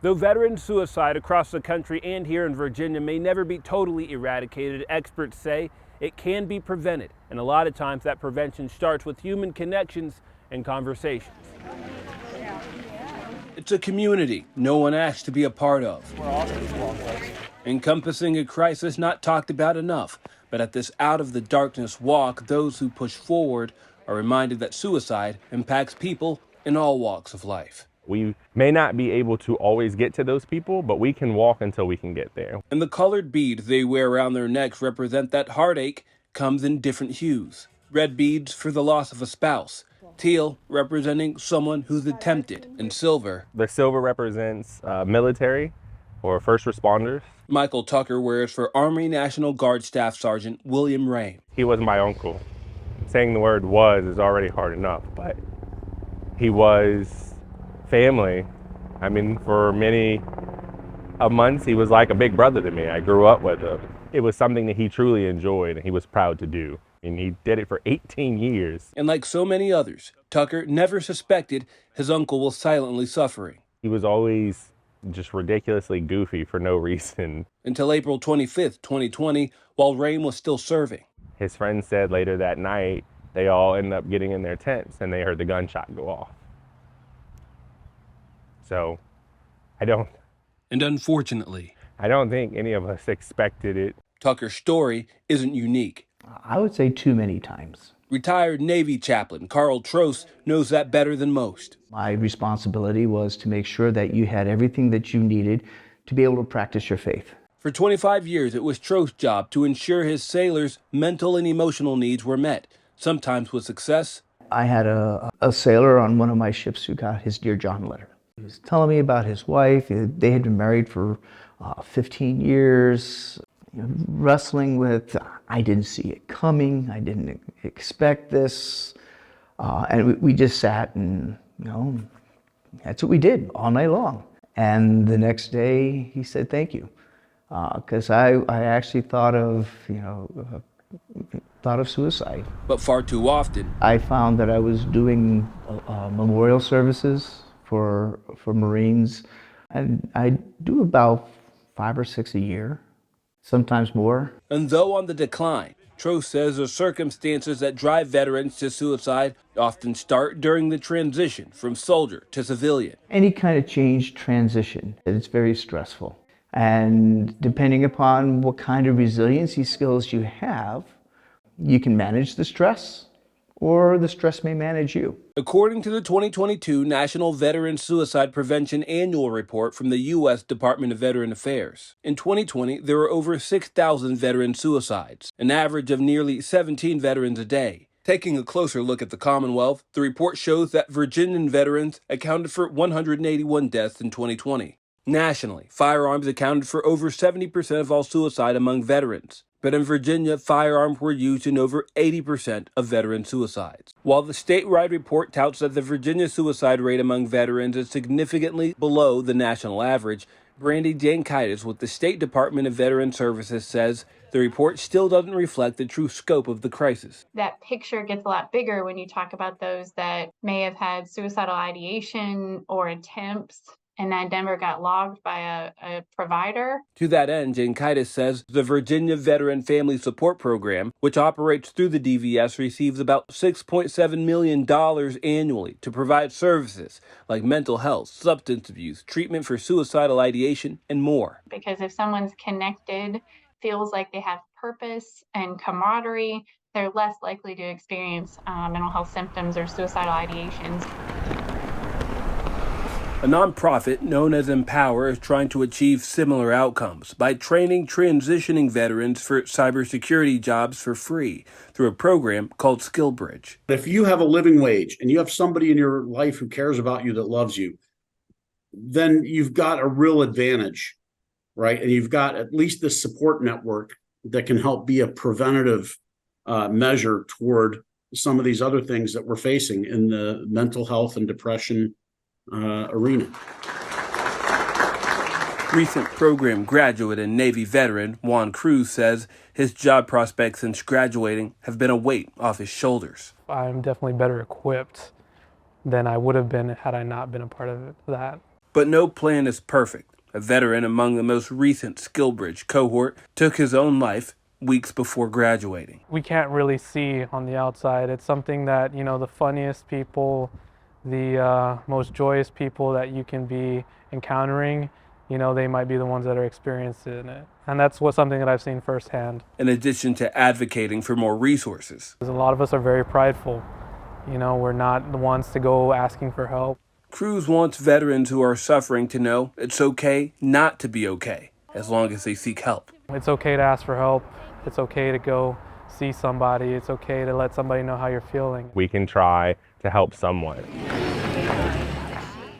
Though veteran suicide across the country and here in Virginia may never be totally eradicated, experts say it can be prevented. And a lot of times that prevention starts with human connections and conversations. It's a community no one asked to be a part of, encompassing a crisis not talked about enough. But at this Out of the Darkness walk, those who push forward are reminded that suicide impacts people in all walks of life. We may not be able to always get to those people, but we can walk until we can get there. And the colored beads they wear around their necks represent that heartache comes in different hues. Red beads for the loss of a spouse, teal representing someone who's attempted, and silver. The silver represents military or first responders. Michael Tucker wears for Army National Guard Staff Sergeant William Rame. He was my uncle. Saying the word was is already hard enough, but he was family. I mean, for many months, he was like a big brother to me. I grew up with him. It was something that he truly enjoyed and he was proud to do. And he did it for 18 years. And like so many others, Tucker never suspected his uncle was silently suffering. He was always just ridiculously goofy for no reason. Until April 25th, 2020, while Rame was still serving. His friends said later that night, they all ended up getting in their tents and they heard the gunshot go off. So, And unfortunately, I don't think any of us expected it. Tucker's story isn't unique. I would say too many times. Retired Navy chaplain Carl Trost knows that better than most. My responsibility was to make sure that you had everything that you needed to be able to practice your faith. For 25 years, it was Trost's job to ensure his sailors' mental and emotional needs were met, sometimes with success. I had a sailor on one of my ships who got his Dear John letter. He was telling me about his wife. They had been married for 15 years, wrestling with, I didn't see it coming, I didn't expect this. And we just sat and, that's what we did all night long. And the next day he said, thank you. Because I actually thought of suicide. But far too often, I found that I was doing memorial services for Marines, and I do about 5 or 6 a year, sometimes more. And though on the decline, Trost says the circumstances that drive veterans to suicide often start during the transition from soldier to civilian. Any kind of change transition, it's very stressful. And depending upon what kind of resiliency skills you have, you can manage the stress, or the stress may manage you. According to the 2022 National Veteran Suicide Prevention Annual Report from the U.S. Department of Veteran Affairs, in 2020, there were over 6,000 veteran suicides, an average of nearly 17 veterans a day. Taking a closer look at the Commonwealth, the report shows that Virginian veterans accounted for 181 deaths in 2020. Nationally, firearms accounted for over 70% of all suicide among veterans. But in Virginia, firearms were used in over 80% of veteran suicides. While the statewide report touts that the Virginia suicide rate among veterans is significantly below the national average, Brandy Jankaitis with the State Department of Veteran Services says the report still doesn't reflect the true scope of the crisis. That picture gets a lot bigger when you talk about those that may have had suicidal ideation or attempts, and then Denver got logged by a provider. To that end, Jankaitis says the Virginia Veteran Family Support Program, which operates through the DVS, receives about $6.7 million annually to provide services like mental health, substance abuse, treatment for suicidal ideation, and more. Because if someone's connected, feels like they have purpose and camaraderie, they're less likely to experience mental health symptoms or suicidal ideations. A nonprofit known as Empower is trying to achieve similar outcomes by training transitioning veterans for cybersecurity jobs for free through a program called SkillBridge. If you have a living wage and you have somebody in your life who cares about you, that loves you, then you've got a real advantage, right? And you've got at least this support network that can help be a preventative measure toward some of these other things that we're facing in the mental health and depression arena. Recent program graduate and Navy veteran Juan Cruz says his job prospects since graduating have been a weight off his shoulders. I'm definitely better equipped than I would have been had I not been a part of that. But no plan is perfect. A veteran among the most recent SkillBridge cohort took his own life weeks before graduating. We can't really see on the outside. It's something that, the funniest people, the most joyous people that you can be encountering, they might be the ones that are experiencing it. And that's something that I've seen firsthand. In addition to advocating for more resources, A lot of us are very prideful. We're not the ones to go asking for help. Cruz wants veterans who are suffering to know it's okay not to be okay, as long as they seek help. It's okay to ask for help. It's okay to go see somebody. It's okay to let somebody know how you're feeling. We can try to help someone.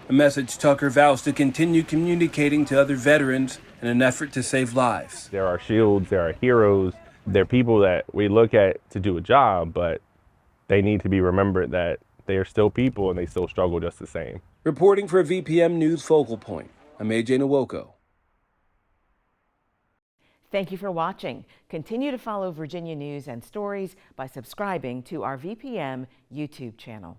A message Tucker vows to continue communicating to other veterans in an effort to save lives. There are shields, there are heroes, there are people that we look at to do a job, but they need to be remembered that they are still people and they still struggle just the same. Reporting for VPM News Focal Point, I'm AJ Nwoko. Thank you for watching. Continue to follow Virginia News and Stories by subscribing to our VPM YouTube channel.